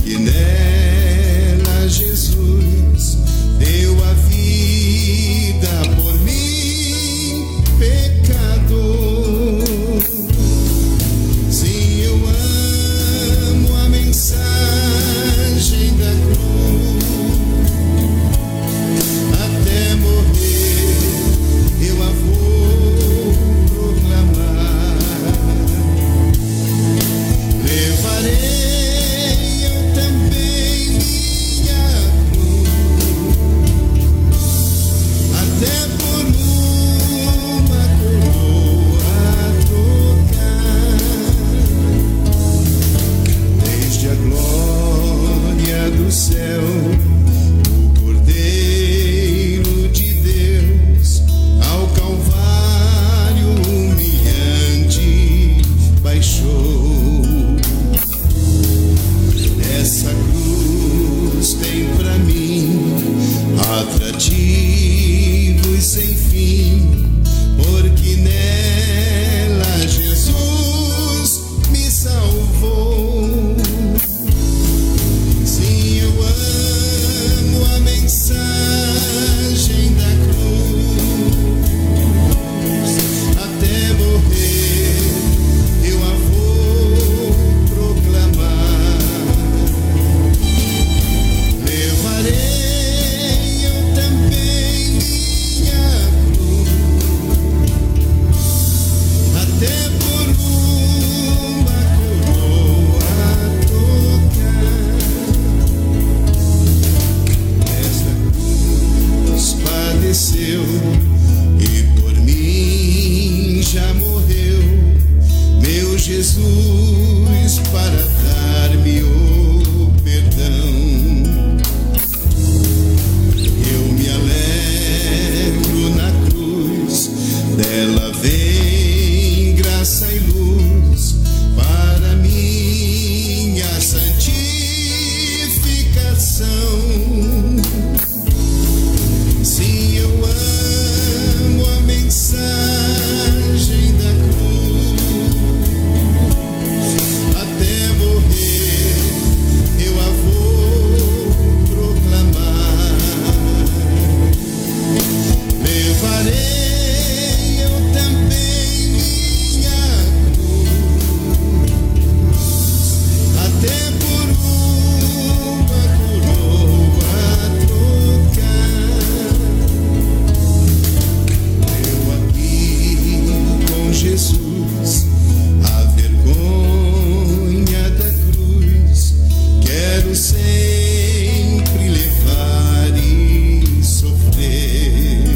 porque nela Jesus deu a vida por mim, pecador. Sim, eu amo a mensagem da cruz. Até morrer eu a vou proclamar. Levarei eu também minha cruz, até por uma coroa trocar. Desde a glória do céu, o Cordeiro de Deus ao Calvário humilhante baixou. Essa cruz tem pra mim atrativos sem fim, porque nela Jesus me salvou. Sim, eu amo a mensagem da cruz. Até morrer eu a vou proclamar. Levarei eu também minha cruz, até por uma coroa trocar. Esta cruz padeceu e por mim já morreu, meu Jesus, para dar-me o perdão. Eu me alegro na cruz, dela vem graça e luz para minha santificação. Sim, eu amo a mensagem da cruz. Até morrer eu a vou proclamar. Levarei eu também minha cruz, até por uma coroa trocar. Eu aqui com Jesus, a vergonha da cruz quero sempre levar e sofrer.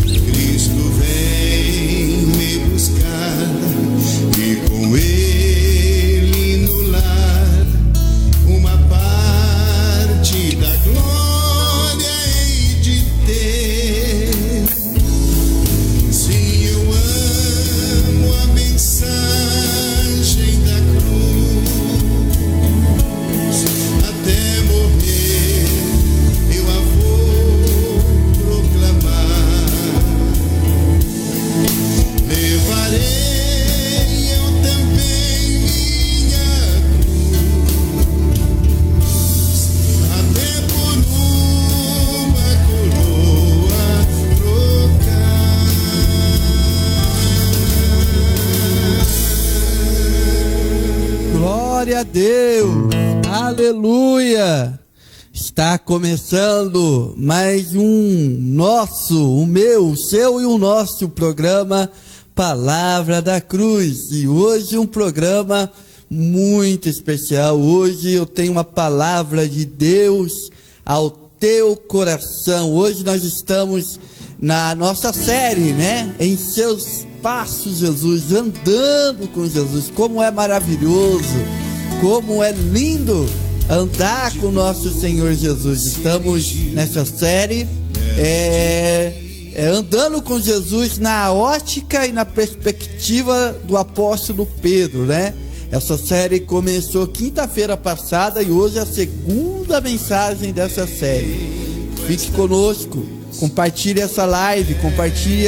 Cristo vem me buscar e com Ele no lar uma parte da glória hei de ter. Sim, eu amo a mensagem da cruz. Até morrer eu a vou proclamar. Levarei eu também minha cruz, até por uma coroa trocar. Glória a Deus, aleluia. Está começando mais o meu, o seu e o nosso programa Palavra da Cruz. E hoje um programa muito especial. Hoje eu tenho uma palavra de Deus ao teu coração. Hoje nós estamos na nossa série, né? Em seus passos, Jesus, andando com Jesus. Como é maravilhoso, como é lindo andar com o nosso Senhor Jesus. Estamos nessa série andando com Jesus na ótica e na perspectiva do apóstolo Pedro, né? Essa série começou quinta-feira passada e hoje é a segunda mensagem dessa série. Fique conosco, compartilhe essa live, compartilhe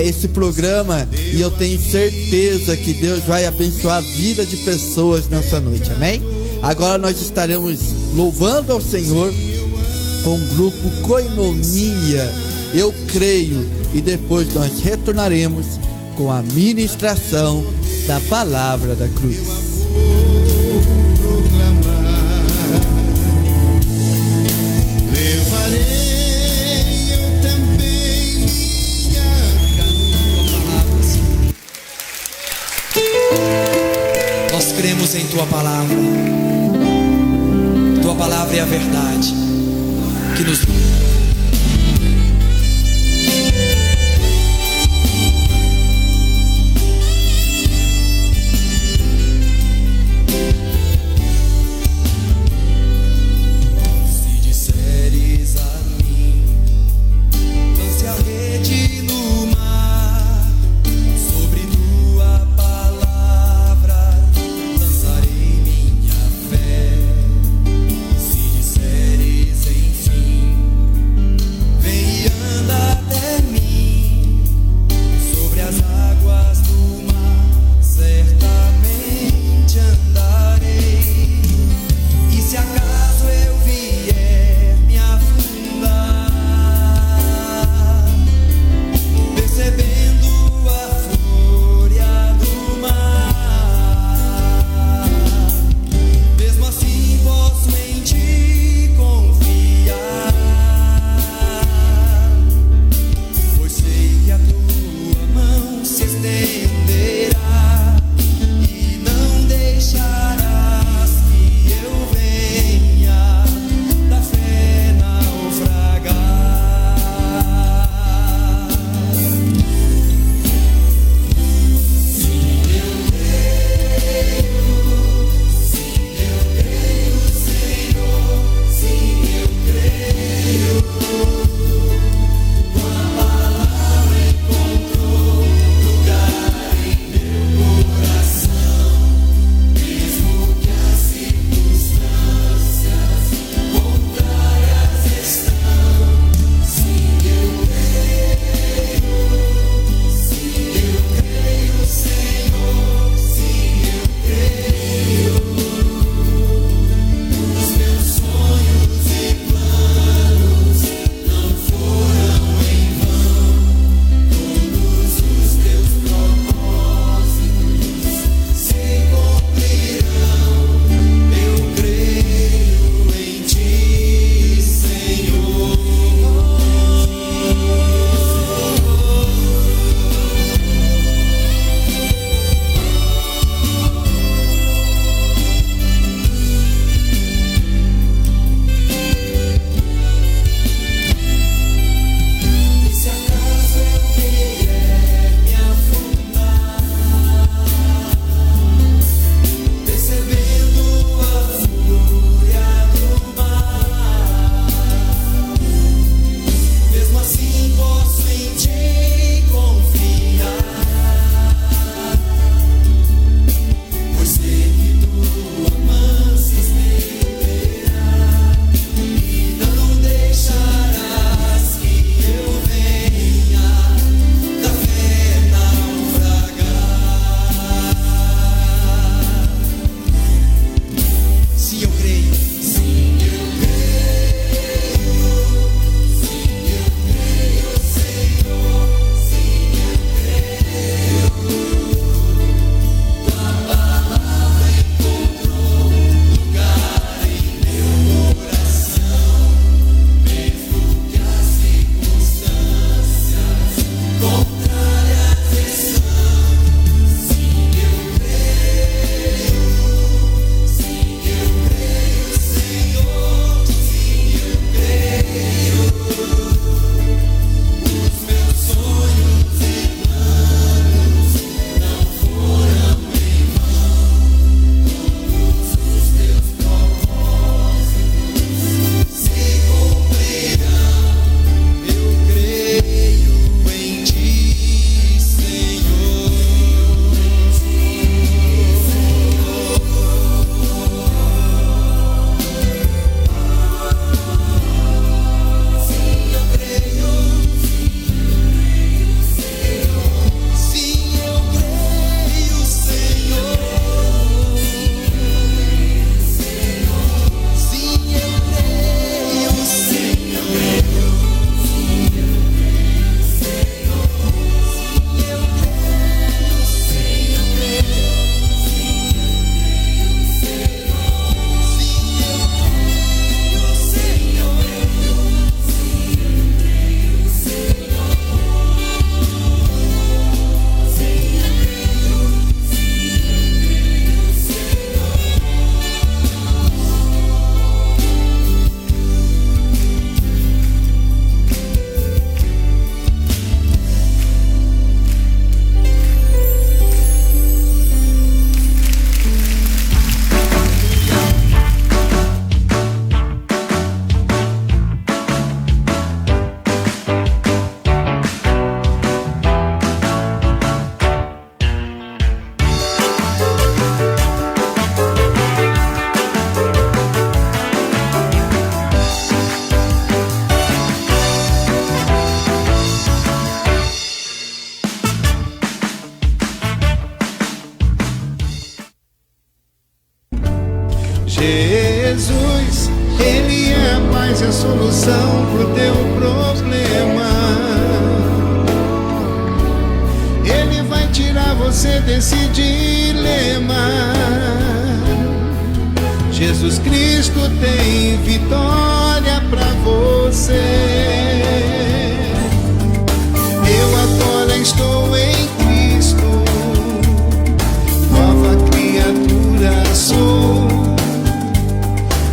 esse programa e eu tenho certeza que Deus vai abençoar a vida de pessoas nessa noite, amém? Agora nós estaremos louvando ao Senhor com o grupo Koinonia, eu creio, e depois nós retornaremos com a ministração da palavra da cruz. Levarei eu também minha Nós cremos em Tua palavra. Tua palavra é a verdade que nos fé. Se disseres enfim Jesus, Ele é a paz e a solução pro teu problema. Ele vai tirar você desse dilema. Jesus Cristo tem vitória pra você. Eu agora estou em Cristo, nova criatura sou.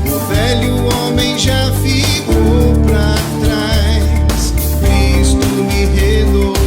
O velho homem já ficou pra trás, Cristo me renovou.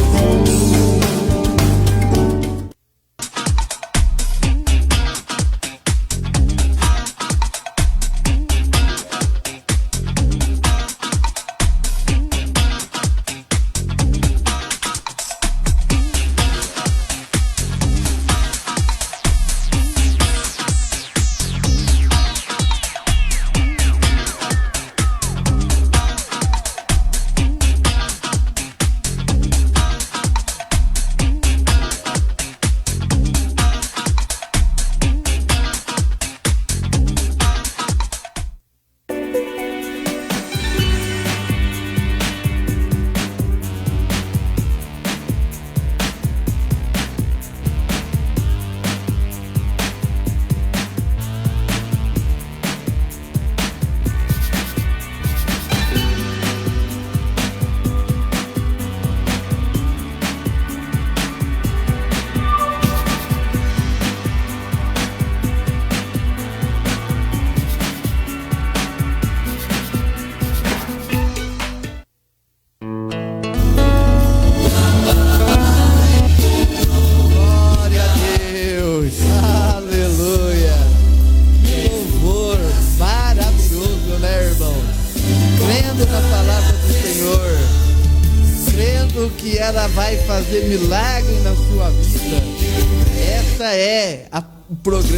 Vai fazer milagre na sua vida.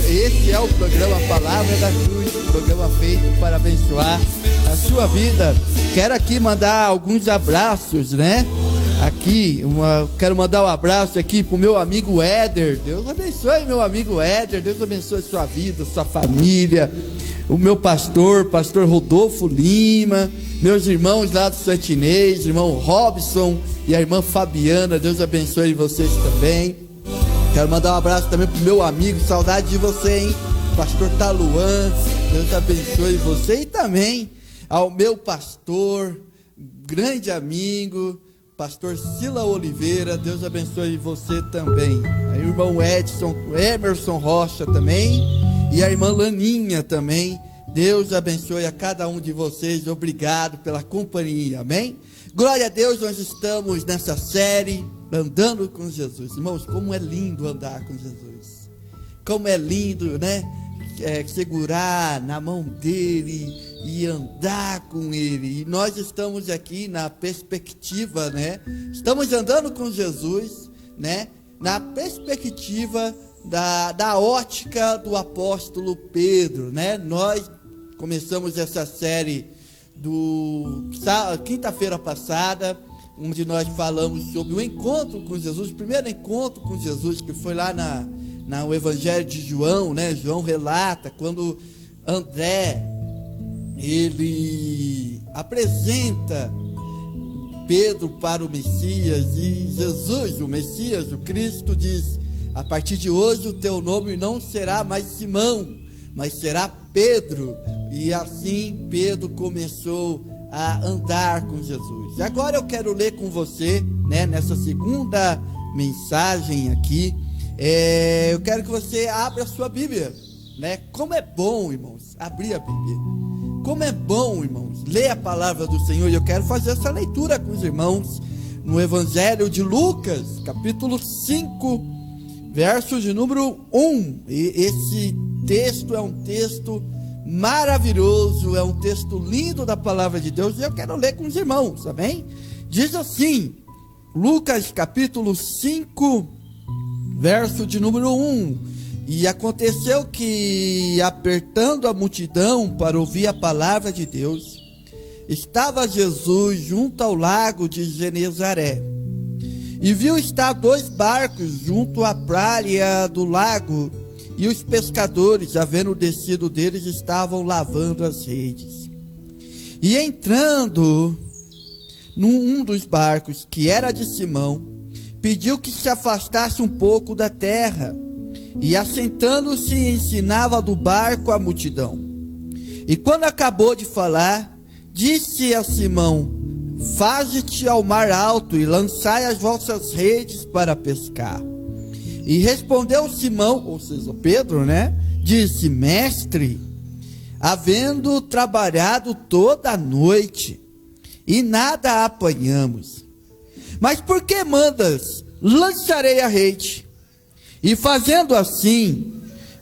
Esse é o programa Palavra da Cruz, um programa feito para abençoar a sua vida. Quero aqui mandar alguns abraços, né? Quero mandar um abraço aqui pro meu amigo Éder. Deus abençoe meu amigo Éder. Deus abençoe sua vida, sua família. O meu pastor Rodolfo Lima, meus irmãos lá do Santinês, irmão Robson e a irmã Fabiana. Deus abençoe vocês também. Quero mandar um abraço também pro meu amigo, saudade de você, hein? Pastor Taluan, Deus abençoe você. E também ao meu pastor, grande amigo, pastor Sila Oliveira. Deus abençoe você também. Aí o irmão Emerson Rocha também. E a irmã Laninha também. Deus abençoe a cada um de vocês. Obrigado pela companhia, amém? Glória a Deus, nós estamos nessa série Andando com Jesus. Irmãos, como é lindo andar com Jesus. Como é lindo, né? Segurar na mão dele e andar com ele. E nós estamos aqui na perspectiva, né? Estamos andando com Jesus, né? Na perspectiva da ótica do apóstolo Pedro, né? Nós começamos essa série quinta-feira passada, onde nós falamos sobre o encontro com Jesus, o primeiro encontro com Jesus, que foi lá no Evangelho de João, né? João relata quando André, ele apresenta Pedro para o Messias, e Jesus, o Messias, o Cristo, diz: a partir de hoje o teu nome não será mais Simão, mas será Pedro. E assim Pedro começou a andar com Jesus. Agora eu quero ler com você, né, nessa segunda mensagem aqui, eu quero que você abra a sua Bíblia, né? Como é bom, irmãos, abrir a Bíblia. Como é bom, irmãos, ler a palavra do Senhor. E eu quero fazer essa leitura com os irmãos no Evangelho de Lucas, capítulo 5, verso de número 1. E esse texto é um texto maravilhoso, é um texto lindo da palavra de Deus, e eu quero ler com os irmãos, amém? Diz assim, Lucas capítulo 5, verso de número 1: E aconteceu que, apertando a multidão para ouvir a palavra de Deus, estava Jesus junto ao lago de Genezaré, e viu estar 2 barcos junto à praia do lago, e os pescadores, havendo descido deles, estavam lavando as redes. E entrando num dos barcos, que era de Simão, pediu que se afastasse um pouco da terra, e assentando-se ensinava do barco a multidão. E quando acabou de falar, disse a Simão: faze-te ao mar alto e lançai as vossas redes para pescar. E respondeu Simão, ou seja, Pedro, disse: mestre, havendo trabalhado toda a noite e nada apanhamos, mas por que mandas? Lançarei a rede. E fazendo assim,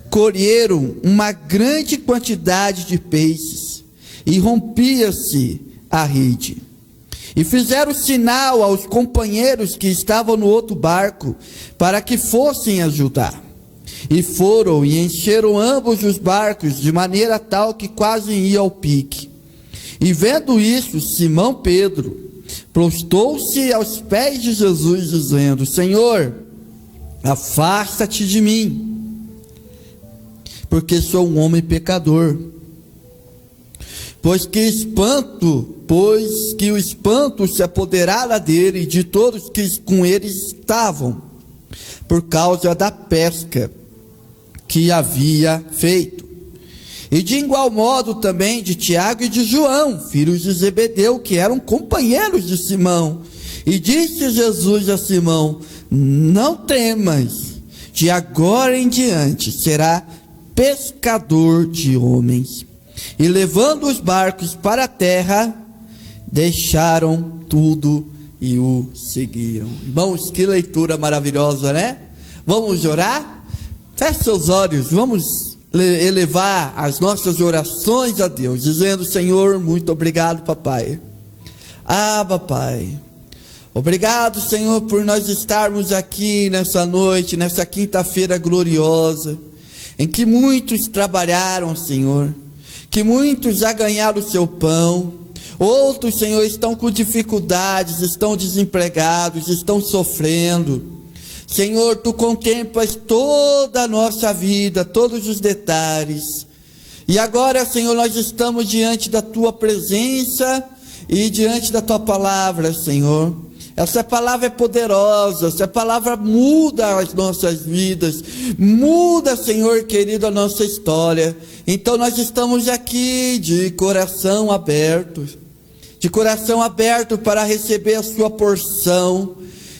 colheram uma grande quantidade de peixes, e rompia-se a rede. E fizeram sinal aos companheiros que estavam no outro barco, para que fossem ajudar. E foram e encheram ambos os barcos, de maneira tal que quase ia ao pique. E vendo isso, Simão Pedro prostou-se aos pés de Jesus, dizendo: Senhor, afasta-te de mim, porque sou um homem pecador. Pois que o espanto se apoderara dele e de todos que com ele estavam, por causa da pesca que havia feito. E de igual modo também de Tiago e de João, filhos de Zebedeu, que eram companheiros de Simão. E disse Jesus a Simão: não temas, de agora em diante será pescador de homens. E levando os barcos para a terra, deixaram tudo e o seguiram. Irmãos, que leitura maravilhosa, né? Vamos orar? Feche seus olhos, vamos elevar as nossas orações a Deus, dizendo: Senhor, muito obrigado, papai. Pai, obrigado, Senhor, por nós estarmos aqui nessa noite, nessa quinta-feira gloriosa, em que muitos trabalharam, Senhor, que muitos já ganharam o seu pão, outros, Senhor, estão com dificuldades, estão desempregados, estão sofrendo. Senhor, Tu contemplas toda a nossa vida, todos os detalhes. E agora, Senhor, nós estamos diante da Tua presença e diante da Tua palavra, Senhor. Essa palavra é poderosa, essa palavra muda as nossas vidas, muda, Senhor querido, a nossa história. Então nós estamos aqui de coração aberto para receber a sua porção,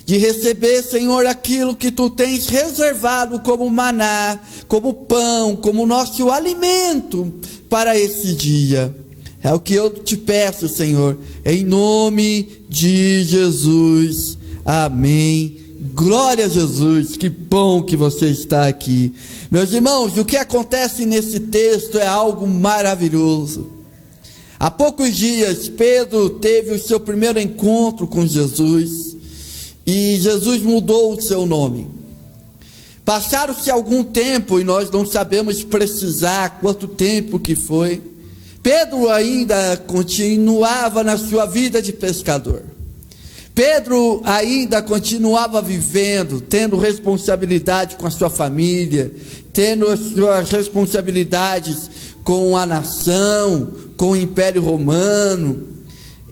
de receber, Senhor, aquilo que Tu tens reservado como maná, como pão, como nosso alimento para esse dia. É o que eu te peço, Senhor, em nome de Jesus, amém. Glória a Jesus, que bom que você está aqui. Meus irmãos, o que acontece nesse texto é algo maravilhoso. Há poucos dias, Pedro teve o seu primeiro encontro com Jesus, e Jesus mudou o seu nome. Passaram-se algum tempo, e nós não sabemos precisar quanto tempo que foi. Pedro ainda continuava na sua vida de pescador. Pedro ainda continuava vivendo, tendo responsabilidade com a sua família, tendo as suas responsabilidades com a nação, com o Império Romano.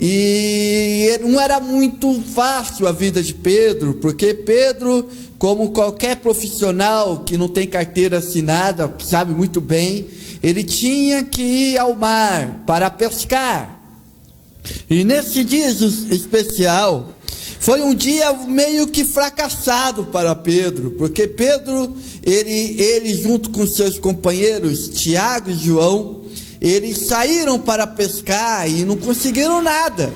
E não era muito fácil a vida de Pedro, porque Pedro, como qualquer profissional que não tem carteira assinada, sabe muito bem, ele tinha que ir ao mar para pescar. E nesse dia especial, foi um dia meio que fracassado para Pedro, porque Pedro, ele junto com seus companheiros, Tiago e João, eles saíram para pescar e não conseguiram nada.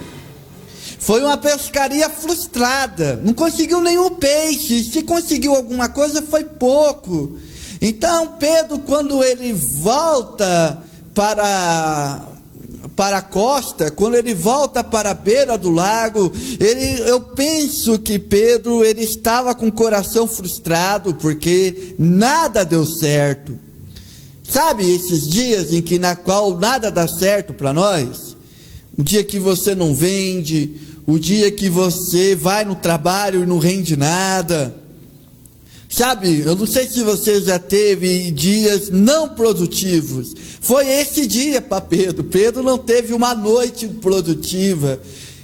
Foi uma pescaria frustrada, não conseguiu nenhum peixe, se conseguiu alguma coisa foi pouco. Então Pedro, quando ele volta para a costa, quando ele volta para a beira do lago, eu penso que Pedro, ele estava com o coração frustrado, porque nada deu certo. Sabe esses dias em que na qual nada dá certo para nós? O dia que você não vende, o dia que você vai no trabalho e não rende nada. Sabe, eu não sei se você já teve dias não produtivos. Foi esse dia para Pedro. Pedro não teve uma noite produtiva.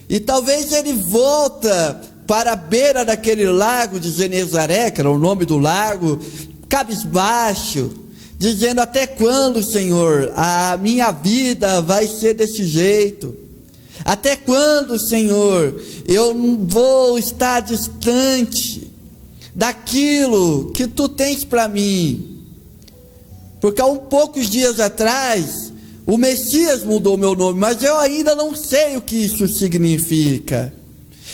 E talvez ele volta para a beira daquele lago de Genezaré, que era o nome do lago, cabisbaixo, dizendo: até quando, Senhor, a minha vida vai ser desse jeito? Até quando, Senhor, eu não vou estar distante daquilo que Tu tens para mim? Porque há poucos dias atrás, o Messias mudou meu nome, mas eu ainda não sei o que isso significa.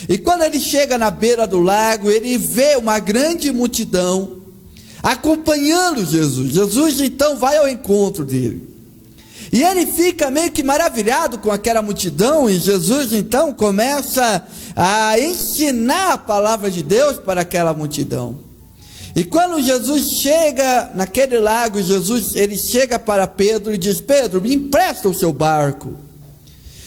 E quando ele chega na beira do lago, ele vê uma grande multidão acompanhando Jesus. Jesus então vai ao encontro dele. E ele fica meio que maravilhado com aquela multidão, e Jesus então começa a ensinar a palavra de Deus para aquela multidão. E quando Jesus chega naquele lago, ele chega para Pedro e diz: Pedro, me empresta o seu barco.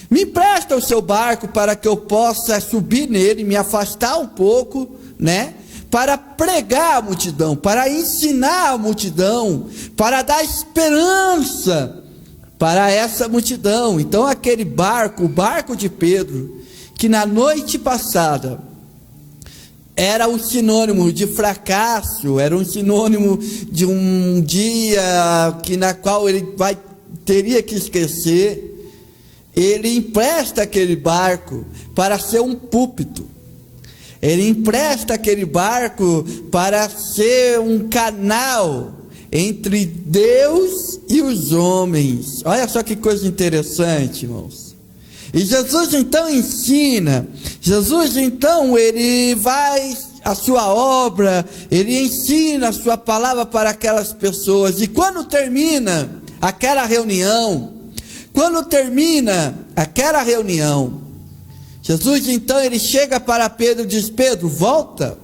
Me empresta o seu barco para que eu possa subir nele, me afastar um pouco, né? Para pregar a multidão, para ensinar a multidão, para dar esperança para essa multidão. Então aquele barco, o barco de Pedro, que na noite passada era um sinônimo de fracasso, era um sinônimo de um dia na qual ele teria que esquecer, ele empresta aquele barco para ser um púlpito. Ele empresta aquele barco para ser um canal entre Deus e os homens. Olha só que coisa interessante, irmãos. E Jesus então ensina, Jesus então ele vai a sua obra, ele ensina a sua palavra para aquelas pessoas. E quando termina aquela reunião, Jesus então ele chega para Pedro e diz: Pedro, volta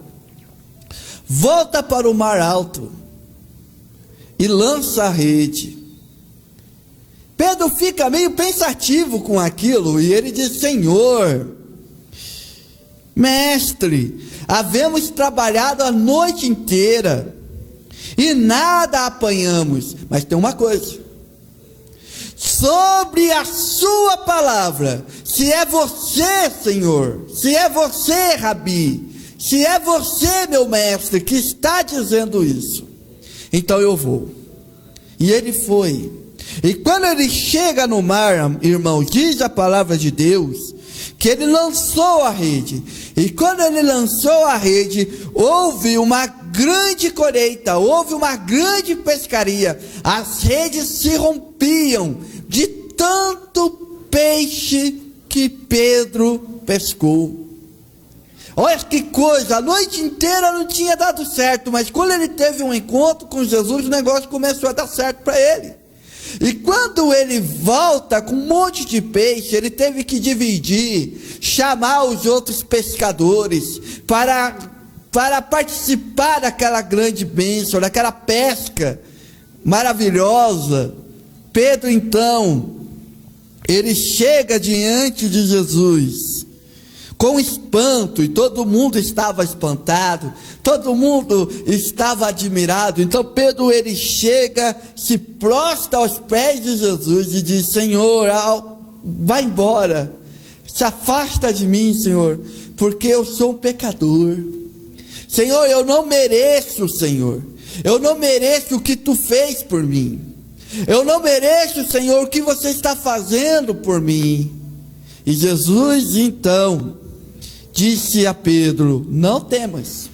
para o mar alto e lança a rede. Pedro fica meio pensativo com aquilo, e ele diz: Senhor, mestre, havemos trabalhado a noite inteira e nada apanhamos, mas tem uma coisa: sobre a sua palavra, se é você, Senhor, se é você, Rabi, se é você, meu mestre, que está dizendo isso, então eu vou. E ele foi. E quando ele chega no mar, irmão, diz a palavra de Deus que ele lançou a rede. E quando ele lançou a rede, houve uma grande colheita, houve uma grande pescaria. As redes se rompiam de tanto peixe que Pedro pescou. Olha que coisa, a noite inteira não tinha dado certo, mas quando ele teve um encontro com Jesus, o negócio começou a dar certo para ele. E quando ele volta com um monte de peixe, ele teve que dividir, chamar os outros pescadores para participar daquela grande bênção, daquela pesca maravilhosa. Pedro então, ele chega diante de Jesus com espanto, e todo mundo estava espantado, todo mundo estava admirado. Então Pedro ele chega, se prostra aos pés de Jesus e diz: Senhor, vai embora, se afasta de mim, Senhor, porque eu sou um pecador. Senhor, eu não mereço, Senhor, eu não mereço o que Tu fez por mim, eu não mereço, Senhor, o que Você está fazendo por mim. E Jesus então disse a Pedro: não temas,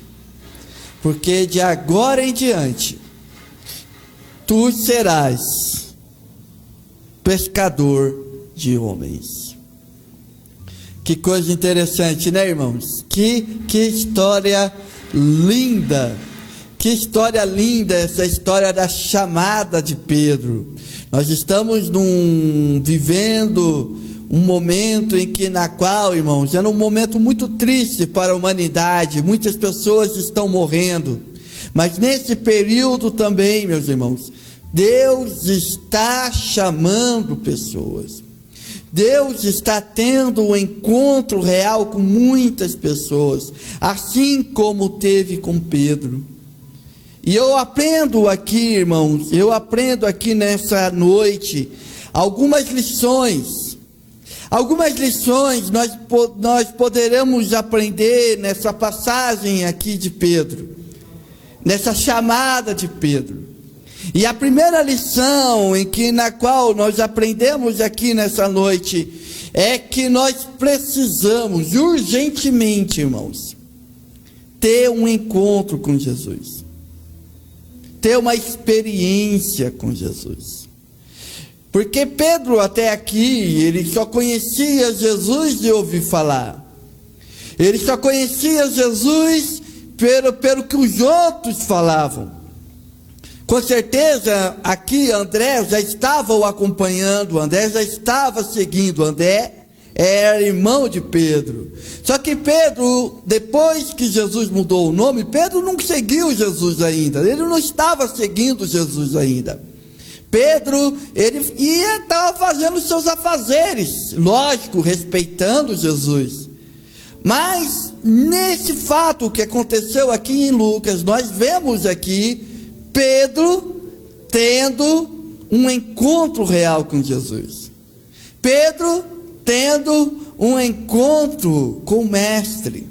porque de agora em diante tu serás pescador de homens. Que coisa interessante, né, irmãos? Que história linda, que história linda essa história da chamada de Pedro. Nós estamos vivendo um momento na qual, irmãos, era um momento muito triste para a humanidade, muitas pessoas estão morrendo, mas nesse período também, meus irmãos, Deus está chamando pessoas, Deus está tendo um encontro real com muitas pessoas, assim como teve com Pedro. E eu aprendo aqui, irmãos, nessa noite, algumas lições nós poderemos aprender nessa passagem aqui de Pedro, nessa chamada de Pedro. E a primeira lição na qual nós aprendemos aqui nessa noite é que nós precisamos urgentemente, irmãos, ter um encontro com Jesus, ter uma experiência com Jesus. Porque Pedro até aqui, ele só conhecia Jesus de ouvir falar. Ele só conhecia Jesus pelo que os outros falavam. Com certeza aqui André já estava o acompanhando, André já estava seguindo, André era irmão de Pedro. Só que Pedro, depois que Jesus mudou o nome, Pedro não seguiu Jesus ainda, ele não estava seguindo Jesus ainda. Pedro, ele estava fazendo seus afazeres, lógico, respeitando Jesus. Mas, nesse fato que aconteceu aqui em Lucas, nós vemos aqui Pedro tendo um encontro real com Jesus. Pedro tendo um encontro com o Mestre.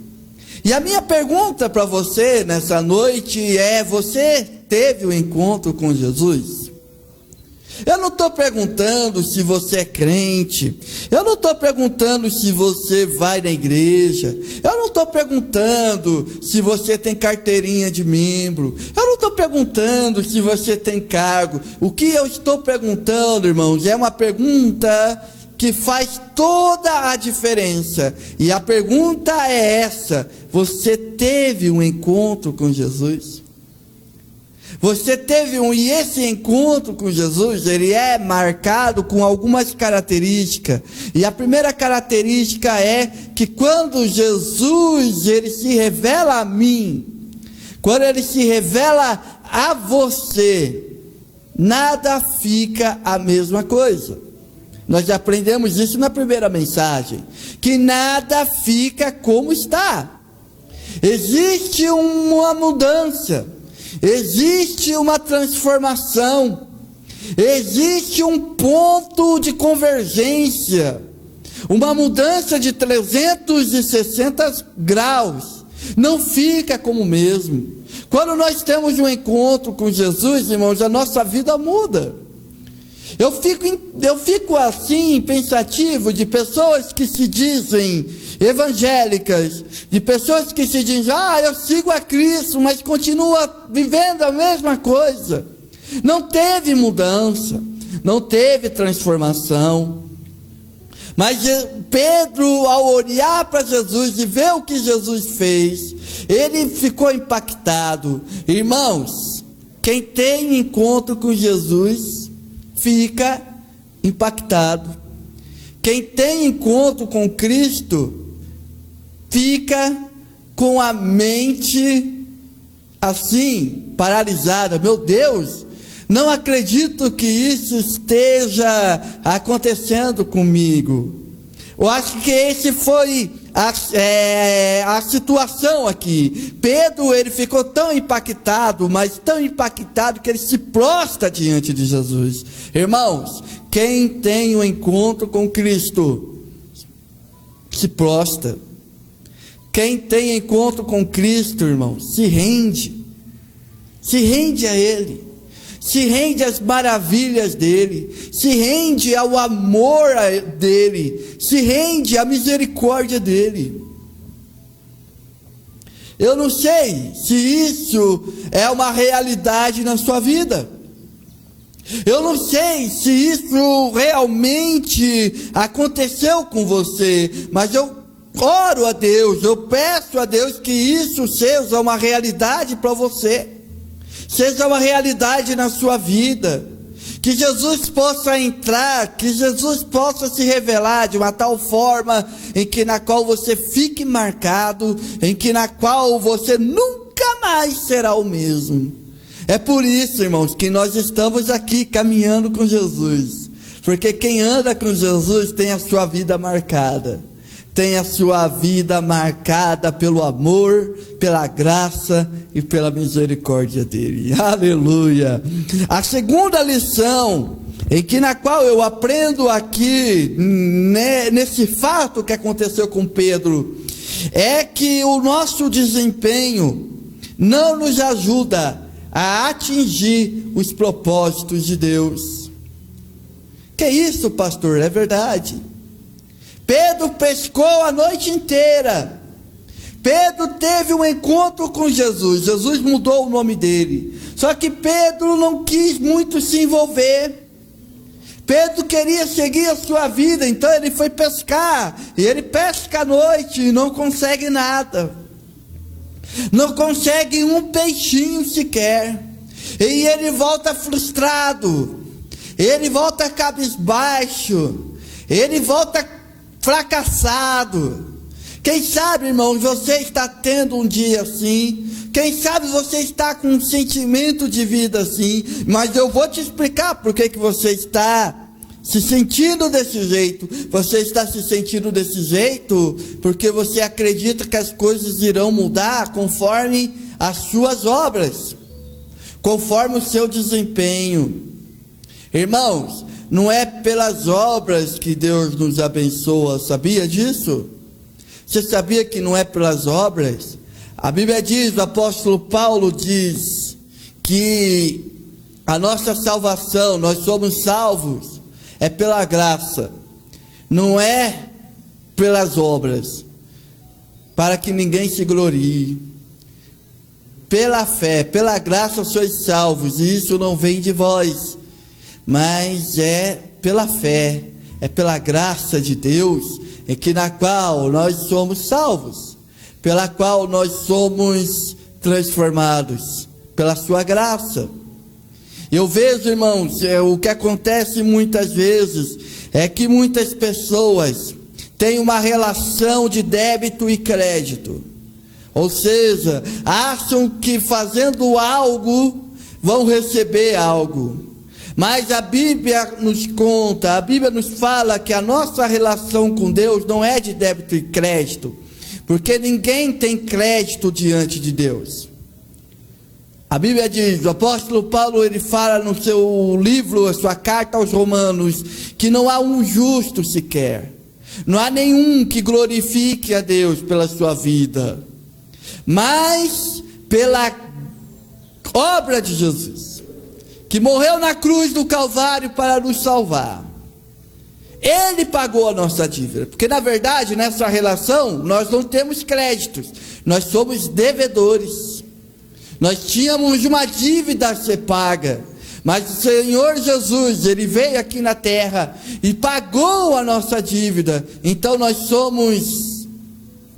E a minha pergunta para você nessa noite é: você teve um encontro com Jesus? Eu não estou perguntando se você é crente, eu não estou perguntando se você vai na igreja, eu não estou perguntando se você tem carteirinha de membro, eu não estou perguntando se você tem cargo. O que eu estou perguntando, irmãos, é uma pergunta que faz toda a diferença. E a pergunta é essa: você teve um encontro com Jesus? Você teve e esse encontro com Jesus, ele é marcado com algumas características. E a primeira característica é que quando Jesus, ele se revela a mim, quando ele se revela a você, nada fica a mesma coisa. Nós já aprendemos isso na primeira mensagem, que nada fica como está. Existe uma mudança. Existe uma transformação, existe um ponto de convergência, uma mudança de 360 graus, não fica como o mesmo. Quando nós temos um encontro com Jesus, irmãos, a nossa vida muda. Eu fico assim, pensativo, de pessoas que se dizem evangélicas, de pessoas que se dizem: eu sigo a Cristo, mas continua vivendo a mesma coisa. Não teve mudança, não teve transformação. Mas Pedro, ao olhar para Jesus e ver o que Jesus fez, ele ficou impactado. Irmãos, quem tem encontro com Jesus fica impactado. Quem tem encontro com Cristo fica com a mente assim, paralisada. Meu Deus, não acredito que isso esteja acontecendo comigo. Eu acho que esse foi a situação aqui. Pedro, ele ficou tão impactado, mas tão impactado, que ele se prostra diante de Jesus. Irmãos, quem tem um encontro com Cristo se prostra. Quem tem encontro com Cristo, irmãos, se rende a Ele, se rende às maravilhas dEle, se rende ao amor dEle, se rende à misericórdia dEle. Eu não sei se isso é uma realidade na sua vida. Eu não sei se isso realmente aconteceu com você, mas eu oro a Deus, eu peço a Deus que isso seja uma realidade para você, seja uma realidade na sua vida, que Jesus possa entrar, que Jesus possa se revelar de uma tal forma na qual você fique marcado, na qual você nunca mais será o mesmo. É por isso, irmãos, que nós estamos aqui caminhando com Jesus, porque quem anda com Jesus tem a sua vida marcada, tem a sua vida marcada pelo amor, pela graça e pela misericórdia dele. Aleluia! A segunda lição, na qual eu aprendo aqui, nesse fato que aconteceu com Pedro, é que o nosso desempenho não nos ajuda a atingir os propósitos de Deus. Que isso, pastor? É verdade. Pedro pescou a noite inteira. Pedro teve um encontro com Jesus. Jesus mudou o nome dele. Só que Pedro não quis muito se envolver. Pedro queria seguir a sua vida, então ele foi pescar. E ele pesca à noite e não consegue nada. Não consegue um peixinho sequer. E ele volta frustrado. Ele volta cabisbaixo. Ele volta fracassado. Quem sabe, irmãos, você está tendo um dia assim. Quem sabe você está com um sentimento de vida assim. Mas eu vou te explicar por que você está se sentindo desse jeito. Você está se sentindo desse jeito porque você acredita que as coisas irão mudar conforme as suas obras, conforme o seu desempenho. Irmãos, não é pelas obras que Deus nos abençoa, sabia disso? Você sabia que não é pelas obras? A Bíblia diz, o apóstolo Paulo diz, que a nossa salvação, nós somos salvos, é pela graça, não é pelas obras, para que ninguém se glorie. Pela fé, pela graça sois salvos, e isso não vem de vós, mas é pela fé, é pela graça de Deus, na qual nós somos salvos, pela qual nós somos transformados, pela sua graça. Eu vejo, irmãos, o que acontece muitas vezes, é que muitas pessoas têm uma relação de débito e crédito, ou seja, acham que fazendo algo, vão receber algo. Mas a Bíblia nos conta, a Bíblia nos fala que a nossa relação com Deus não é de débito e crédito, porque ninguém tem crédito diante de Deus. A Bíblia diz, o apóstolo Paulo, ele fala no seu livro, a sua carta aos Romanos, que não há um justo sequer, não há nenhum que glorifique a Deus pela sua vida, mas pela obra de Jesus, que morreu na cruz do Calvário para nos salvar. Ele pagou a nossa dívida, porque na verdade nessa relação nós não temos créditos, nós somos devedores. Nós tínhamos uma dívida a ser paga, mas o Senhor Jesus, ele veio aqui na terra e pagou a nossa dívida. Então nós somos,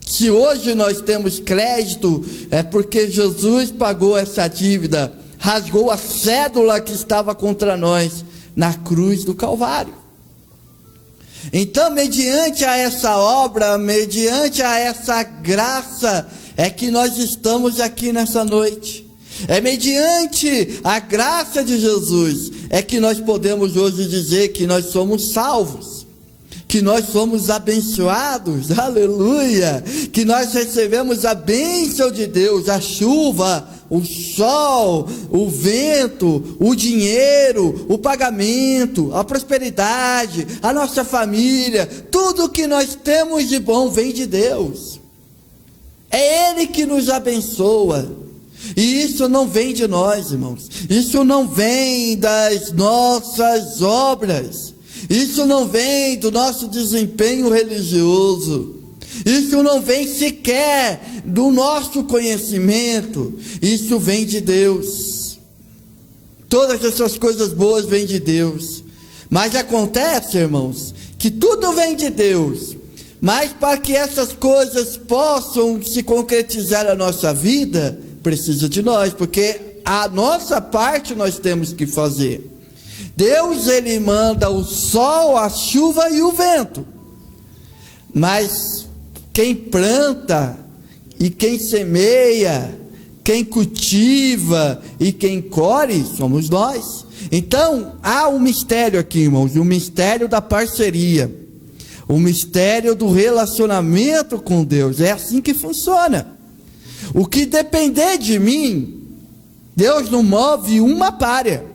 se hoje nós temos crédito, é porque Jesus pagou essa dívida, rasgou a cédula que estava contra nós na cruz do Calvário. Então, mediante a essa obra, mediante a essa graça, é que nós estamos aqui nessa noite. É mediante a graça de Jesus, é que nós podemos hoje dizer que nós somos salvos, que nós somos abençoados, aleluia, que nós recebemos a bênção de Deus, a chuva, o sol, o vento, o dinheiro, o pagamento, a prosperidade, a nossa família, tudo que nós temos de bom vem de Deus. É Ele que nos abençoa. E isso não vem de nós, irmãos. Isso não vem das nossas obras. Isso não vem do nosso desempenho religioso. Isso não vem sequer do nosso conhecimento. Isso vem de Deus. Todas essas coisas boas vêm de Deus. Mas acontece, irmãos, que tudo vem de Deus. Mas para que essas coisas possam se concretizar na nossa vida, precisa de nós, porque a nossa parte nós temos que fazer. Deus, ele manda o sol, a chuva e o vento. Mas quem planta e quem semeia, quem cultiva e quem colhe, somos nós. Então, há um mistério aqui, irmãos, o mistério da parceria. O mistério do relacionamento com Deus. É assim que funciona. O que depender de mim, Deus não move uma palha.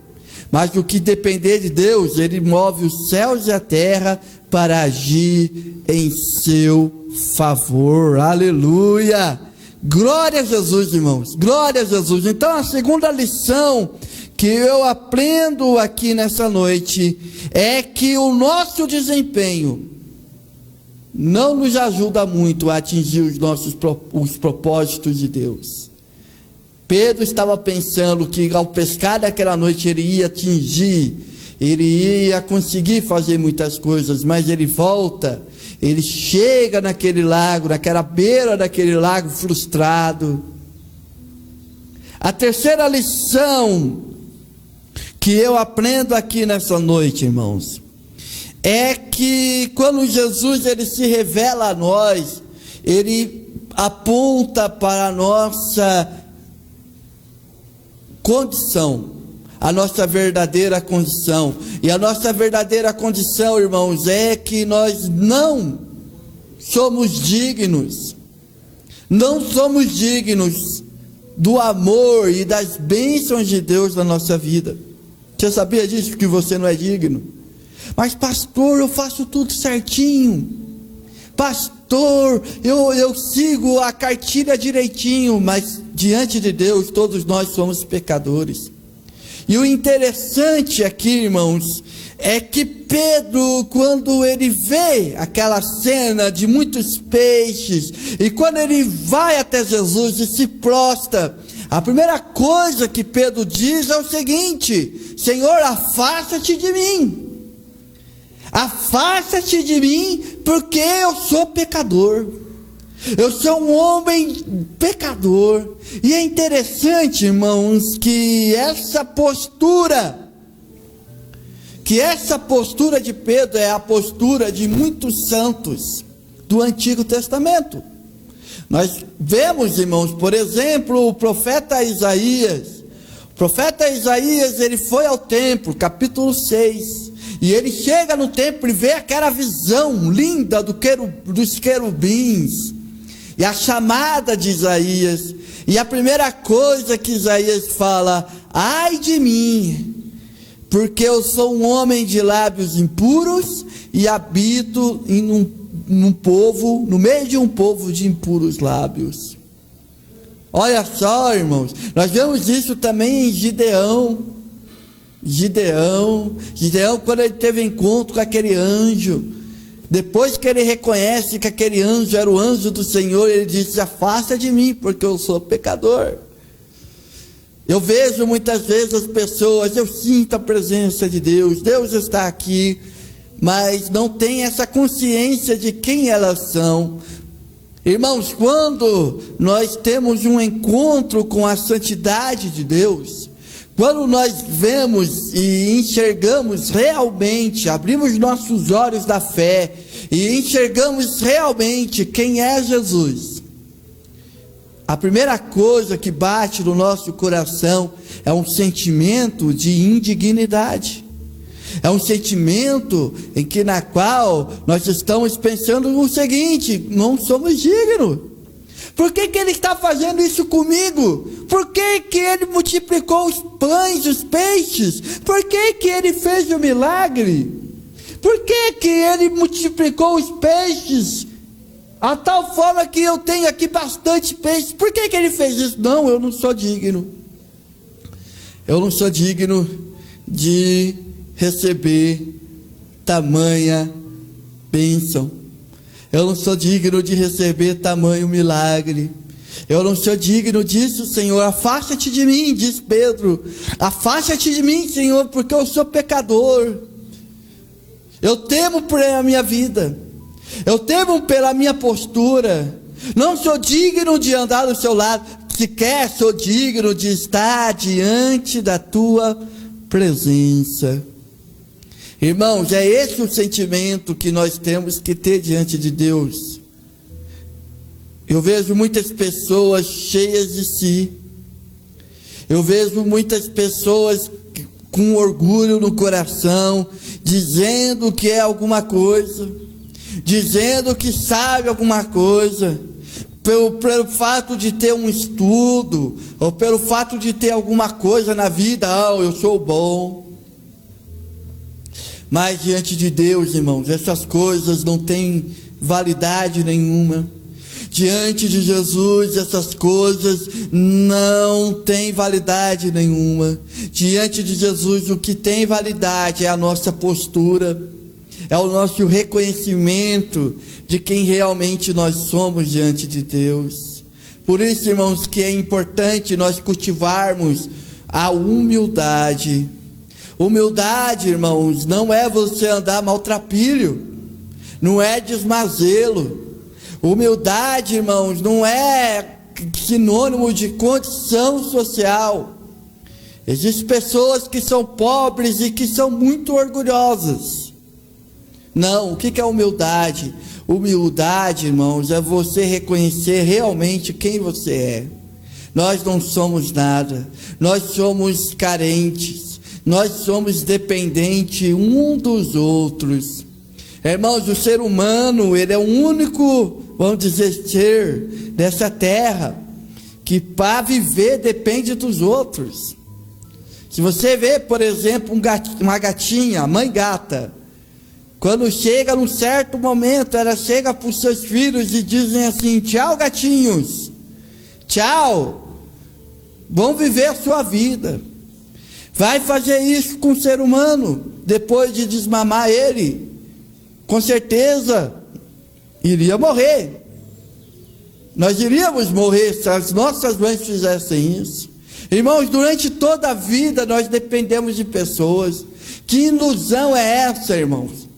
Mas o que depender de Deus, Ele move os céus e a terra para agir em seu favor. Aleluia! Glória a Jesus, irmãos. Glória a Jesus. Então a segunda lição que eu aprendo aqui nessa noite é que o nosso desempenho não nos ajuda muito a atingir os propósitos de Deus. Pedro estava pensando que ao pescar daquela noite ele ia atingir, ele ia conseguir fazer muitas coisas, mas ele volta, ele chega naquele lago, naquela beira daquele lago frustrado. A terceira lição que eu aprendo aqui nessa noite, irmãos, é que quando Jesus ele se revela a nós, ele aponta para a nossa condição, a nossa verdadeira condição. E a nossa verdadeira condição, irmãos, é que nós não somos dignos, não somos dignos do amor e das bênçãos de Deus na nossa vida. Você sabia disso, que você não é digno? Mas pastor, eu faço tudo certinho. Pastor, eu sigo a cartilha direitinho. Mas diante de Deus, todos nós somos pecadores. E o interessante aqui, irmãos, é que Pedro, quando ele vê aquela cena de muitos peixes, e quando ele vai até Jesus e se prostra, a primeira coisa que Pedro diz é o seguinte: Senhor, afasta-te de mim. Afasta-te de mim, porque eu sou pecador. Eu sou um homem pecador. E é interessante, irmãos, que essa postura de Pedro é a postura de muitos santos do Antigo Testamento. Nós vemos, irmãos, por exemplo, o profeta Isaías. O profeta Isaías, ele foi ao templo, capítulo 6. E ele chega no templo e vê aquela visão linda dos querubins. E a chamada de Isaías. E a primeira coisa que Isaías fala: ai de mim, porque eu sou um homem de lábios impuros e habito no meio de um povo de impuros lábios. Olha só, irmãos, nós vemos isso também em Gideão, quando ele teve encontro com aquele anjo, depois que ele reconhece que aquele anjo era o anjo do Senhor, ele disse: afasta de mim, porque eu sou pecador. Eu vejo muitas vezes as pessoas, eu sinto a presença de Deus, Deus está aqui, mas não tem essa consciência de quem elas são. Irmãos, quando nós temos um encontro com a santidade de Deus, quando nós vemos e enxergamos realmente, abrimos nossos olhos da fé e enxergamos realmente quem é Jesus, a primeira coisa que bate no nosso coração é um sentimento de indignidade. É um sentimento na qual nós estamos pensando o seguinte: não somos dignos. Por que ele está fazendo isso comigo? Por que ele multiplicou os pães, os peixes? Por que ele fez o milagre? Por que ele multiplicou os peixes a tal forma que eu tenho aqui bastante peixe? Por que ele fez isso? Não, eu não sou digno. Eu não sou digno de receber tamanha bênção. Eu não sou digno de receber tamanho milagre. Eu não sou digno disso, Senhor. Afasta-te de mim, diz Pedro. Afasta-te de mim, Senhor, porque eu sou pecador. Eu temo pela minha vida. Eu temo pela minha postura. Não sou digno de andar do seu lado. Sequer sou digno de estar diante da tua presença. Irmãos, é esse o sentimento que nós temos que ter diante de Deus. Eu vejo muitas pessoas cheias de si. Eu vejo muitas pessoas com orgulho no coração, dizendo que é alguma coisa. dizendo que sabe alguma coisa, pelo fato de ter um estudo, ou pelo fato de ter alguma coisa na vida, eu sou bom. Mas diante de Deus, irmãos, essas coisas não têm validade nenhuma. Diante de Jesus, essas coisas não têm validade nenhuma. Diante de Jesus, o que tem validade é a nossa postura, é o nosso reconhecimento de quem realmente nós somos diante de Deus. Por isso, irmãos, que é importante nós cultivarmos a humildade. Humildade, irmãos, não é você andar maltrapilho, não é desmazelo. Humildade, irmãos, não é sinônimo de condição social. Existem pessoas que são pobres e que são muito orgulhosas. Não, o que é humildade? Humildade, irmãos, é você reconhecer realmente quem você é. Nós não somos nada, nós somos carentes, nós somos dependentes um dos outros. Irmãos, o ser humano, ele é o único, vamos dizer, ser dessa terra que para viver depende dos outros. Se você vê, por exemplo, uma gatinha, a mãe gata, quando chega num certo momento, ela chega para os seus filhos e dizem assim: tchau, gatinhos, tchau, vão viver a sua vida. Vai fazer isso com o ser humano, depois de desmamar ele, com certeza iria morrer. Nós iríamos morrer se as nossas mães fizessem isso. Irmãos, durante toda a vida nós dependemos de pessoas. Que ilusão é essa, irmãos?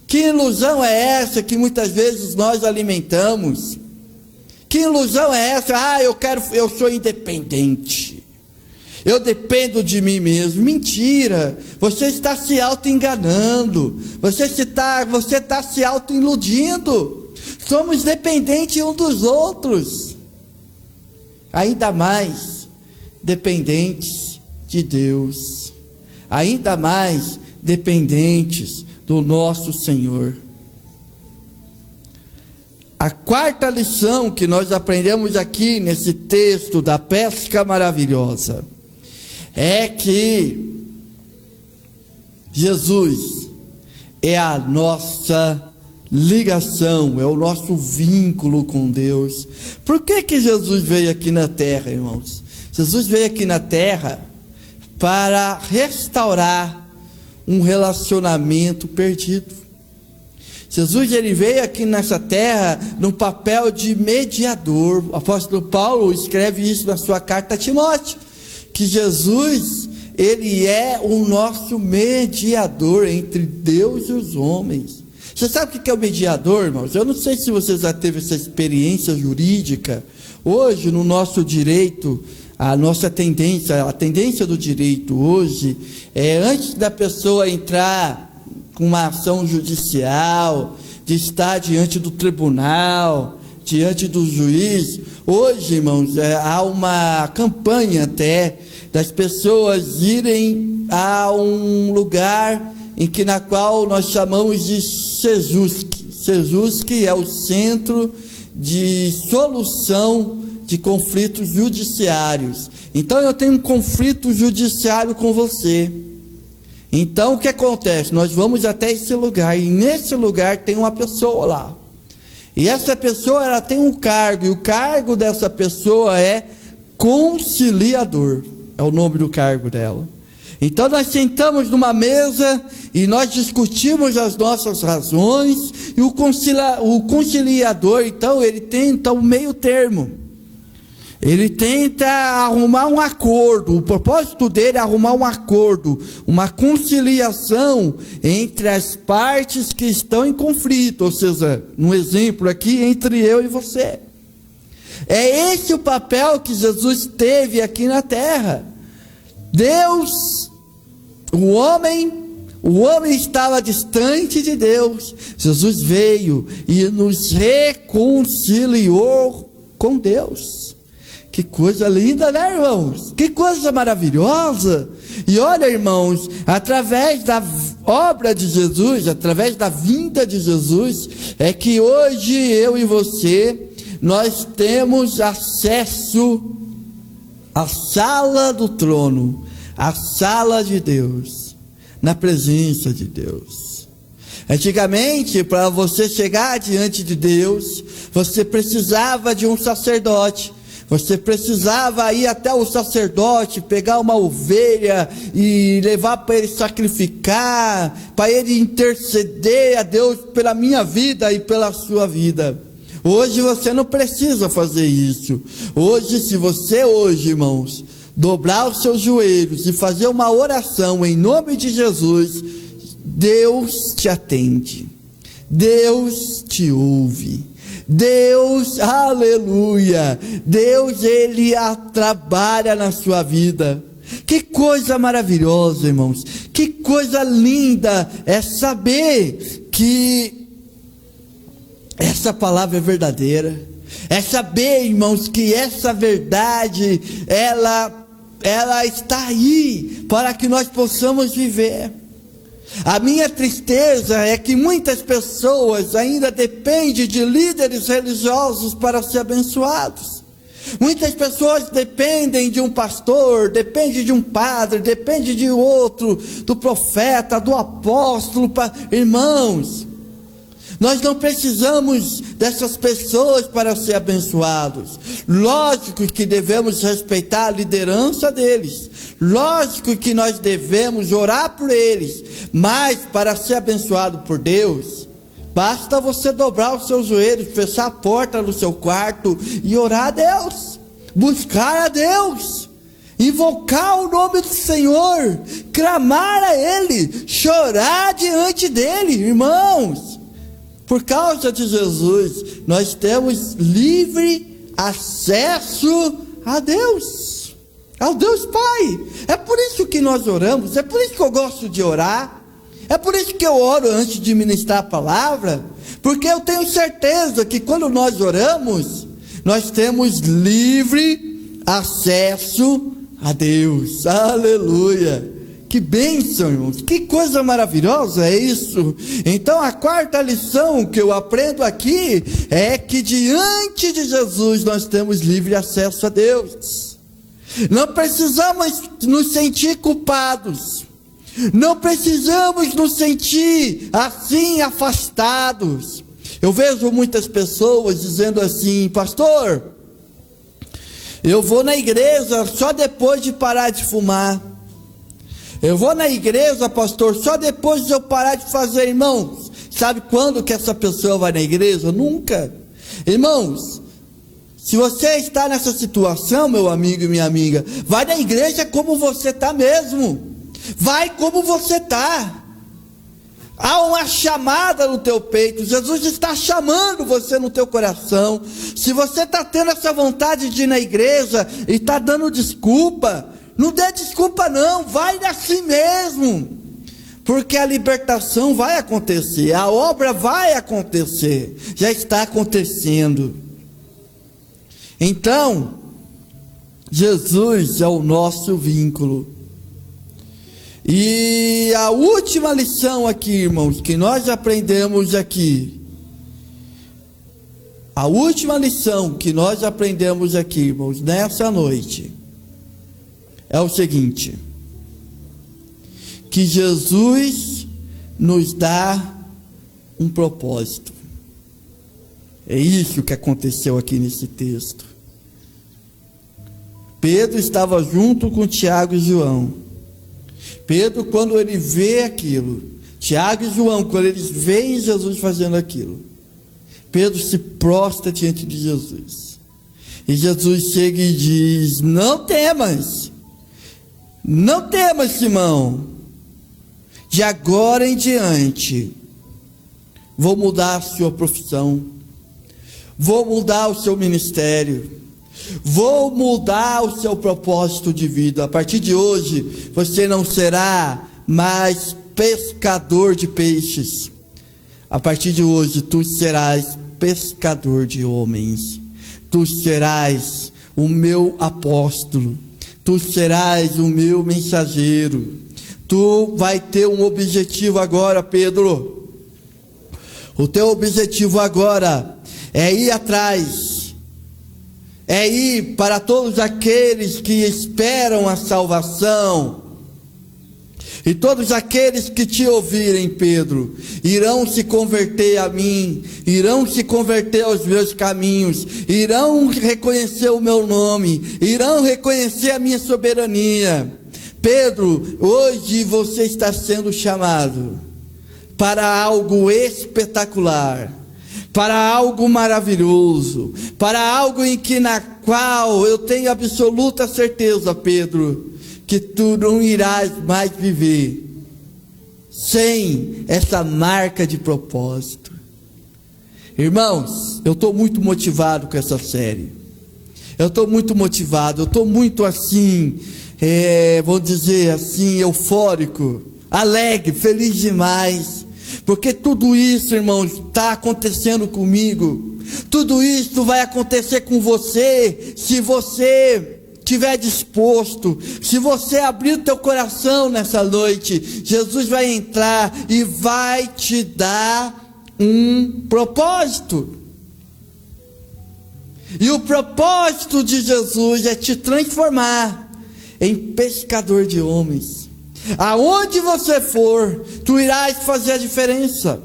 Que ilusão é essa que muitas vezes nós alimentamos? Que ilusão é essa? Eu sou independente, eu dependo de mim mesmo. Mentira, você está se auto-enganando, você está se auto-iludindo. Somos dependentes uns dos outros, ainda mais dependentes de Deus, ainda mais dependentes do nosso Senhor. A quarta lição que nós aprendemos aqui nesse texto da pesca maravilhosa é que Jesus é a nossa ligação, é o nosso vínculo com Deus. Por que Jesus veio aqui na terra, irmãos? Jesus veio aqui na terra para restaurar um relacionamento perdido. Jesus, ele veio aqui nessa terra no papel de mediador. O apóstolo Paulo escreve isso na sua carta a Timóteo, que Jesus, ele é o nosso mediador entre Deus e os homens. Você sabe o que é o mediador, irmãos? Eu não sei se você já teve essa experiência jurídica. Hoje, no nosso direito, a tendência do direito hoje é, antes da pessoa entrar com uma ação judicial, de estar diante do tribunal, diante do juiz, hoje, irmãos, há uma campanha até das pessoas irem a um lugar na qual nós chamamos de SEJUSC. SEJUSC é o Centro de Solução de Conflitos Judiciários. Então eu tenho um conflito judiciário com você. Então o que acontece? Nós vamos até esse lugar, e nesse lugar tem uma pessoa lá. E essa pessoa, ela tem um cargo, e o cargo dessa pessoa é conciliador. É o nome do cargo dela. Então nós sentamos numa mesa e nós discutimos as nossas razões, e o conciliador, então, ele tenta um meio termo. Ele tenta arrumar um acordo. O propósito dele é arrumar um acordo, uma conciliação entre as partes que estão em conflito. Ou seja, no exemplo aqui, entre eu e você. É esse o papel que Jesus teve aqui na terra. Deus, o homem estava distante de Deus. Jesus veio e nos reconciliou com Deus. Que coisa linda, né, irmãos? Que coisa maravilhosa. E olha, irmãos, através da obra de Jesus, através da vinda de Jesus, é que hoje eu e você, nós temos acesso à sala do trono, à sala de Deus, na presença de Deus. Antigamente, para você chegar diante de Deus, você precisava de um sacerdote. Você precisava ir até o sacerdote, pegar uma ovelha e levar para ele sacrificar, para ele interceder a Deus pela minha vida e pela sua vida. Hoje você não precisa fazer isso. Hoje, se você irmãos, dobrar os seus joelhos e fazer uma oração em nome de Jesus, Deus te atende, Deus te ouve. Deus, aleluia, Deus, Ele trabalha na sua vida. Que coisa maravilhosa, irmãos, que coisa linda é saber que essa palavra é verdadeira, é saber, irmãos, que essa verdade, ela está aí, para que nós possamos viver. A minha tristeza é que muitas pessoas ainda dependem de líderes religiosos para ser abençoados. Muitas pessoas dependem de um pastor, dependem de um padre, dependem de outro, do profeta, do apóstolo. Irmãos, nós não precisamos dessas pessoas para ser abençoados. Lógico que devemos respeitar a liderança deles. Lógico que nós devemos orar por eles. Mas para ser abençoado por Deus, basta você dobrar os seus joelhos, fechar a porta do seu quarto e orar a Deus. Buscar a Deus. Invocar o nome do Senhor. Clamar a Ele. Chorar diante dEle, irmãos. Por causa de Jesus, nós temos livre acesso a Deus, ao Deus Pai. É por isso que nós oramos, é por isso que eu gosto de orar, é por isso que eu oro antes de ministrar a palavra, porque eu tenho certeza que quando nós oramos, nós temos livre acesso a Deus. Aleluia! Que bênção, irmãos, que coisa maravilhosa é isso. Então a quarta lição que eu aprendo aqui é que diante de Jesus nós temos livre acesso a Deus. Não precisamos nos sentir culpados, não precisamos nos sentir assim afastados. Eu vejo muitas pessoas dizendo assim: pastor, eu vou na igreja só depois de parar de fumar. Eu vou na igreja, pastor, só depois de eu parar de fazer. Irmãos, sabe quando que essa pessoa vai na igreja? Nunca. Irmãos, se você está nessa situação, meu amigo e minha amiga, vai na igreja como você está mesmo. Vai como você está. Há uma chamada no teu peito. Jesus está chamando você no teu coração. Se você está tendo essa vontade de ir na igreja e está dando desculpa, não dê desculpa não, vai assim mesmo, porque a libertação vai acontecer, a obra vai acontecer, já está acontecendo. Então, Jesus é o nosso vínculo. E a última lição aqui, irmãos, que nós aprendemos aqui, a última lição que nós aprendemos aqui, irmãos, nessa noite, é o seguinte: que Jesus nos dá um propósito. É isso que aconteceu aqui nesse texto. Pedro estava junto com Tiago e João. Pedro, quando ele vê aquilo, Tiago e João, quando eles veem Jesus fazendo aquilo, Pedro se prostra diante de Jesus. E Jesus chega e diz: não temas. Não temas, Simão, de agora em diante, vou mudar a sua profissão, vou mudar o seu ministério, vou mudar o seu propósito de vida. A partir de hoje, você não será mais pescador de peixes. A partir de hoje, tu serás pescador de homens. Tu serás o meu apóstolo. Tu tu serás o meu mensageiro. Tu vai ter um objetivo agora, Pedro. O teu objetivo agora é ir atrás, é ir para todos aqueles que esperam a salvação. E todos aqueles que te ouvirem, Pedro, irão se converter a mim, irão se converter aos meus caminhos, irão reconhecer o meu nome, irão reconhecer a minha soberania. Pedro, hoje você está sendo chamado para algo espetacular, para algo maravilhoso, para algo na qual eu tenho absoluta certeza, Pedro, que tu não irás mais viver sem essa marca de propósito. Irmãos, eu estou muito motivado com essa série. Eu estou muito motivado, eu estou muito assim, vou dizer assim, eufórico, alegre, feliz demais. Porque tudo isso, irmãos, está acontecendo comigo. Tudo isso vai acontecer com você, se você estiver disposto, se você abrir o teu coração nessa noite. Jesus vai entrar e vai te dar um propósito. E o propósito de Jesus é te transformar em pescador de homens. Aonde você for, tu irás fazer a diferença.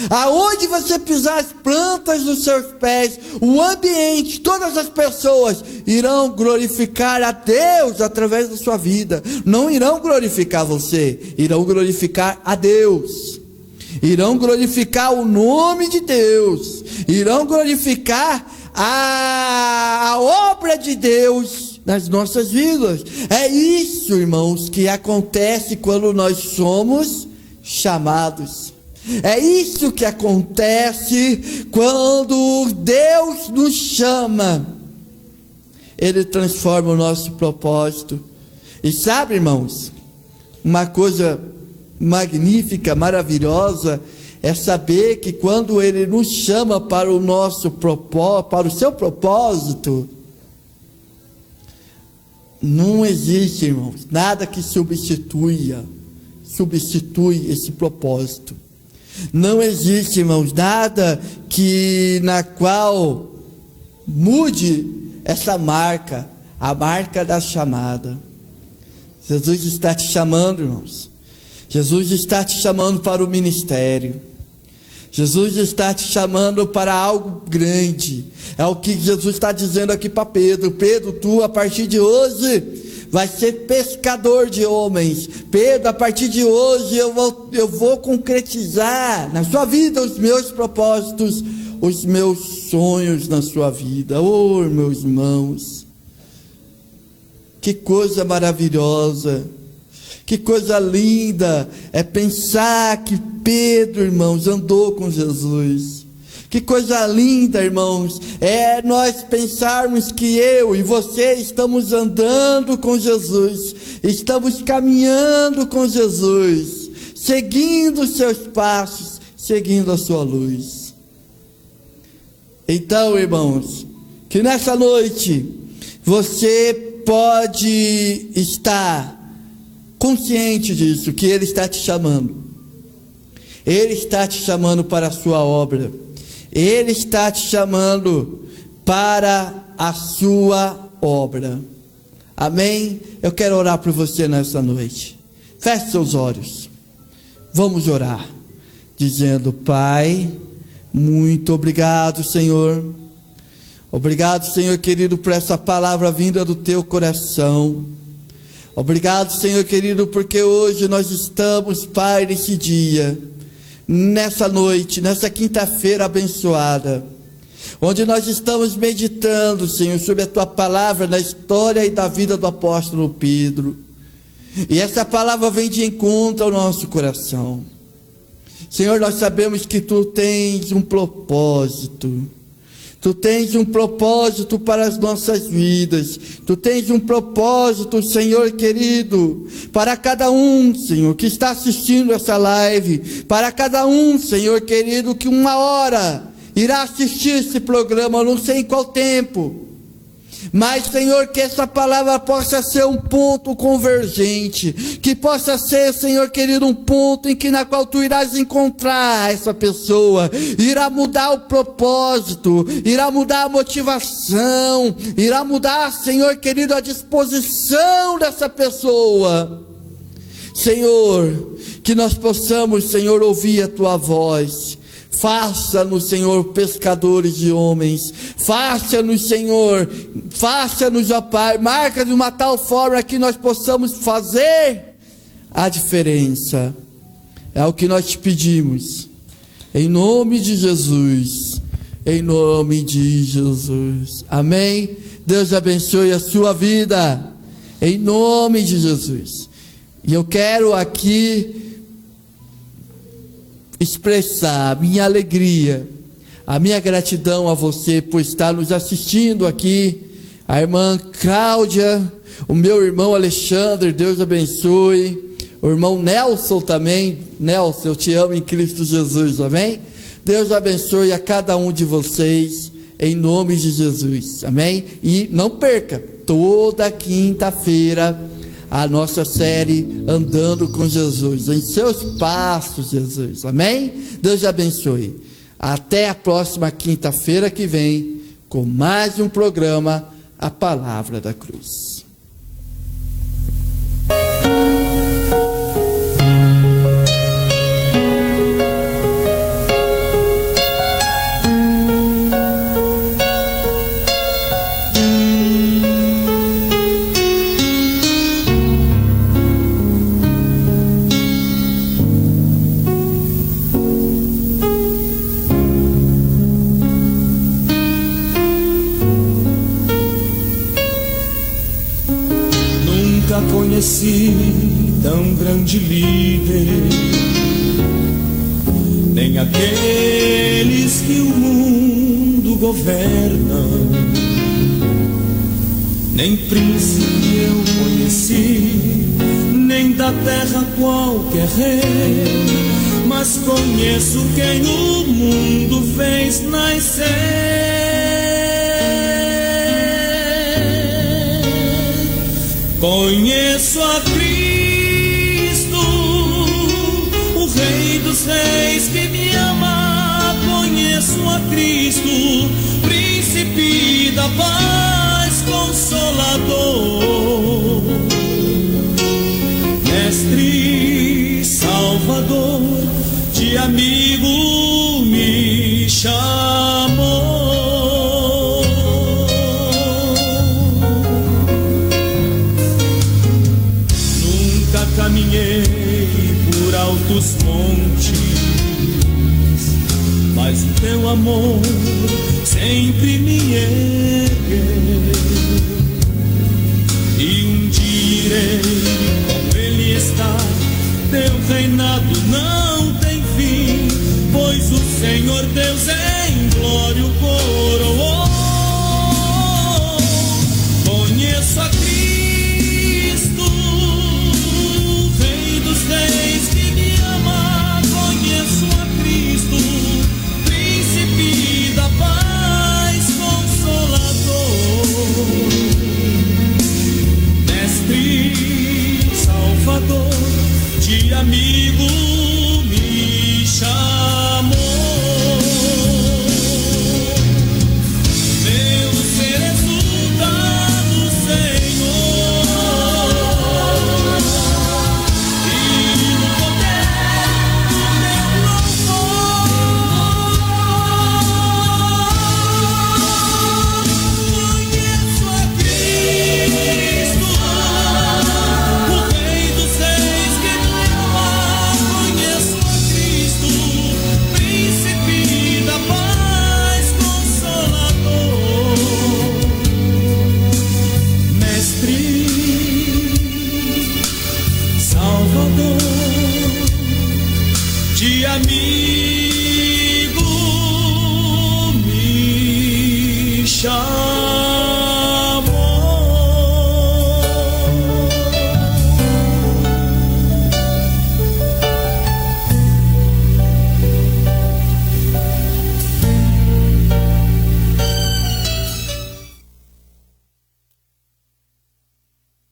Aonde você pisar as plantas dos seus pés, o ambiente, todas as pessoas irão glorificar a Deus através da sua vida. Não irão glorificar você, irão glorificar a Deus. Irão glorificar o nome de Deus. Irão glorificar a obra de Deus nas nossas vidas. É isso, irmãos, que acontece quando nós somos chamados. É isso que acontece quando Deus nos chama. Ele transforma o nosso propósito. E sabe, irmãos, uma coisa magnífica, maravilhosa, é saber que quando Ele nos chama para o nosso propósito, para o seu propósito, não existe, irmãos, nada que substitui esse propósito. Não existe, irmãos, nada na qual mude essa marca, a marca da chamada. Jesus está te chamando, irmãos. Jesus está te chamando para o ministério. Jesus está te chamando para algo grande. É o que Jesus está dizendo aqui para Pedro. Pedro, tu a partir de hoje vai ser pescador de homens. Pedro, a partir de hoje eu vou concretizar na sua vida os meus propósitos, os meus sonhos na sua vida. Oh, meus irmãos, que coisa maravilhosa, que coisa linda é pensar que Pedro, irmãos, andou com Jesus. Que coisa linda, irmãos, é nós pensarmos que eu e você estamos andando com Jesus, estamos caminhando com Jesus, seguindo os seus passos, seguindo a sua luz. Então, irmãos, que nessa noite você pode estar consciente disso, que Ele está te chamando. Ele está te chamando para a sua obra. Ele está te chamando para a sua obra. Amém? Eu quero orar por você nessa noite. Feche seus olhos. Vamos orar. Dizendo: Pai, muito obrigado, Senhor. Obrigado, Senhor querido, por essa palavra vinda do teu coração. Obrigado, Senhor querido, porque hoje nós estamos, Pai, nesse dia, nessa noite, nessa quinta-feira abençoada, onde nós estamos meditando, Senhor, sobre a tua palavra na história e da vida do apóstolo Pedro. E essa palavra vem de encontro ao nosso coração. Senhor, nós sabemos que tu tens um propósito. Tu tens um propósito para as nossas vidas. Tu tens um propósito, Senhor querido, para cada um, Senhor, que está assistindo essa live. Para cada um, Senhor querido, que uma hora irá assistir esse programa, não sei em qual tempo. Mas, Senhor, que essa palavra possa ser um ponto convergente, que possa ser, Senhor querido, um ponto em que na qual tu irás encontrar essa pessoa, irá mudar o propósito, irá mudar a motivação, irá mudar, Senhor querido, a disposição dessa pessoa. Senhor, que nós possamos, Senhor, ouvir a tua voz. Faça-nos, Senhor, pescadores de homens. Faça-nos, Senhor, faça-nos, ó Pai, marca de uma tal forma que nós possamos fazer a diferença. É o que nós te pedimos, em nome de Jesus, em nome de Jesus, amém. Deus abençoe a sua vida, em nome de Jesus. E eu quero aqui expressar a minha alegria, a minha gratidão a você por estar nos assistindo aqui, a irmã Cláudia, o meu irmão Alexandre, Deus abençoe, o irmão Nelson também. Nelson, eu te amo em Cristo Jesus, amém? Deus abençoe a cada um de vocês, em nome de Jesus, amém? E não perca, toda quinta-feira, a nossa série Andando com Jesus, em seus passos, Jesus, amém? Deus abençoe. Até a próxima quinta-feira que vem, com mais um programa, A Palavra da Cruz. Conheci tão grande líder, nem aqueles que o mundo governam, nem príncipe eu conheci, nem da terra qualquer rei, mas conheço quem o mundo fez nascer. Conheço a Cristo, o Rei dos Reis que me ama. Conheço a Cristo, Príncipe da Paz, Consolador, Mestre, Salvador, de amigo me chamou. Caminhei por altos montes, mas o teu amor sempre me ergueu. E um dia irei com ele estar, teu reinado não tem fim, pois o Senhor Deus em glória o coroou. Conheço a Cristo, Reis que me ama. Conheço a Cristo, Príncipe da Paz, Consolador, Mestre, Salvador, de amigo me chamou. Meu ser exulta no Senhor, de amigo